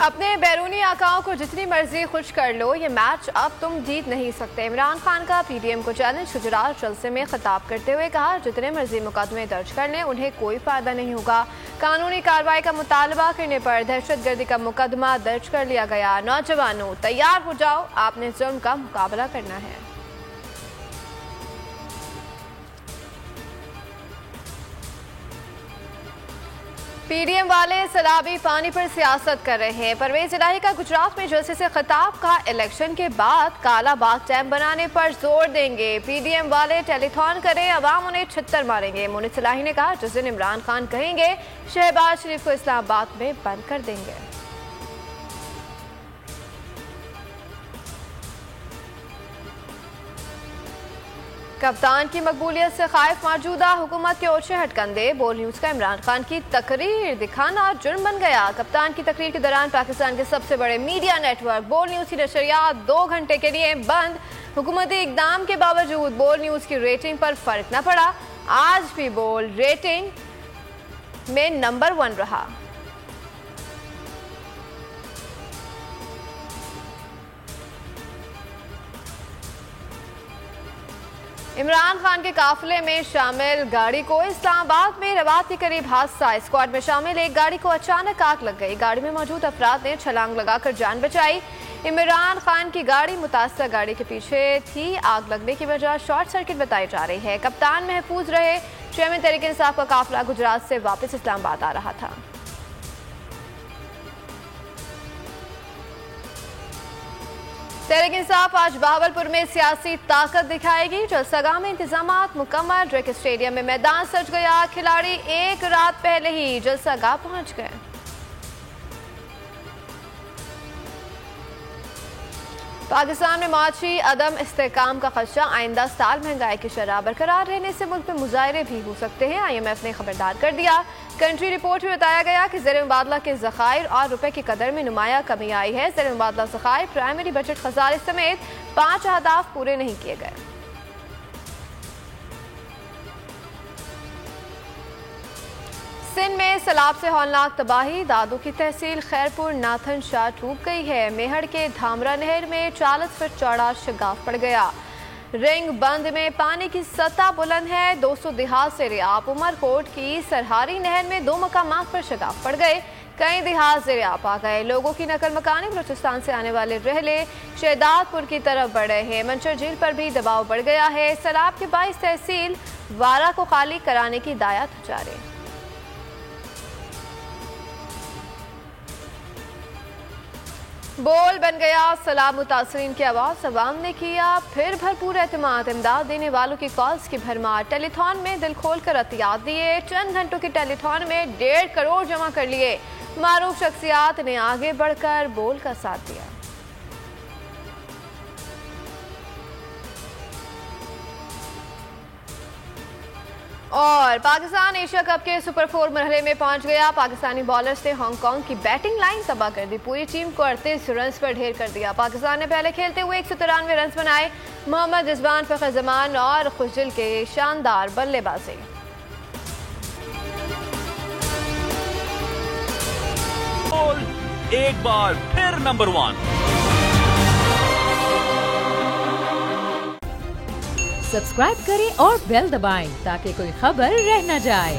अपने बैरूनी आकाओं को जितनी मर्जी खुश कर लो, ये मैच अब तुम जीत नहीं सकते। इमरान खान का पीडीएम को चैलेंज। गुजरात जलसे में खिताब करते हुए कहा, जितने मर्जी मुकदमे दर्ज कर लें उन्हें कोई फायदा नहीं होगा। कानूनी कार्रवाई का मुतालबा करने पर दहशतगर्दी का मुकदमा दर्ज कर लिया गया। नौजवानों तैयार हो जाओ, आपने जुल्म का मुकाबला करना है। पीडीएम वाले सैलाबी पानी पर सियासत कर रहे हैं। परवेज इलाही का गुजरात में जलसे से खिताब का, इलेक्शन के बाद काला बाग डैम बनाने पर जोर देंगे। पीडीएम वाले टेलीथॉन करें, अवाम उन्हें छित्तर मारेंगे। मुनीस इलाही ने कहा, जिस दिन इमरान खान कहेंगे शहबाज शरीफ को इस्लामाबाद में बंद कर देंगे। कप्तान की मकबूलियत से खाइफ मौजूदा हुकूमत के ओछे हटकंडे। बोल न्यूज का इमरान खान की तकरीर दिखाना जुर्म बन गया। कप्तान की तकरीर के दौरान पाकिस्तान के सबसे बड़े मीडिया नेटवर्क बोल न्यूज की नशरियात 2 घंटे के लिए बंद। हुकूमती इकदाम के बावजूद बोल न्यूज की रेटिंग पर फर्क न पड़ा। आज भी बोल रेटिंग में नंबर 1 रहा। इमरान खान के काफिले में शामिल गाड़ी को इस्लामाबाद में रवात के करीब हादसा। स्क्वाड में शामिल एक गाड़ी को अचानक आग लग गई। गाड़ी में मौजूद अफराद ने छलांग लगाकर जान बचाई। इमरान खान की गाड़ी मुतासर गाड़ी के पीछे थी। आग लगने की वजह शॉर्ट सर्किट बताई जा रही है। कप्तान महफूज रहे। चेयरमैन तहरीक इंसाफ का काफिला गुजरात से वापस इस्लामाबाद आ रहा था। तहरीक इंसाफ आज बहावलपुर में सियासी ताकत दिखाएगी। जलसागाह में इंतजामात मुकम्मल। ड्रेक स्टेडियम में मैदान सज गया। खिलाड़ी एक रात पहले ही जलसागाह पहुंच गए। पाकिस्तान में माशी अदम इस्तेहकाम का खदशा। आइंदा साल महंगाई की शरह बरकरार रहने से मुल्क में मुजाहरे भी हो सकते हैं। IMF ने खबरदार कर दिया। कंट्री रिपोर्ट में बताया गया कि ज़र मुबादला के ज़खायर और रुपए की कदर में नुमाया कमी आई है। ज़र मुबादला ज़खायर प्राइमरी बजट खजाने समेत 5 अहदाफ पूरे नहीं किए गए। सिंध में सैलाब से हौलनाक तबाही। दादू की तहसील खैरपुर नाथन शाह डूब गई है। मेहड़ के धामरा नहर में 40 फुट चौड़ा शगाफ पड़ गया। रिंग बंद में पानी की सतह बुलंद है। 200 देहात से रियाब। उमरकोट की सरहारी नहर में 2 मकामात पर शगाफ पड़ गए। कई देहात से रियाब आ गए। लोगों की नकल मकानी बलूचिस्तान से आने वाले रहले शहदादपुर की तरफ बढ़ रहे हैं। मंचर झील पर भी दबाव बढ़ गया है। सैलाब के 22 तहसील वारा को खाली कराने की हिदायत जारी। बोल बन गया सलाम मुतासरीन की आवाज़। अवाम ने किया फिर भरपूर एतमाद। इमदाद देने वालों की कॉल्स की भरमार। टेलीथॉन में दिल खोल कर अतियात दिए। चंद घंटों के टेलीथॉन में 1.5 करोड़ जमा कर लिए। मारूफ शख्सियात ने आगे बढ़कर बोल का साथ दिया। और पाकिस्तान एशिया कप के सुपर 4 मरहले में पहुंच गया। पाकिस्तानी बॉलर्स ने हांगकांग की बैटिंग लाइन तबाह कर दी। पूरी टीम को 38 रन पर ढेर कर दिया। पाकिस्तान ने पहले खेलते हुए 193 रन बनाए। मोहम्मद रिजवान, फखर जमान और खुशदिल के शानदार बल्लेबाजी। एक बार फिर नंबर 1। सब्सक्राइब करें और बेल दबाएं ताकि कोई खबर रह न जाए।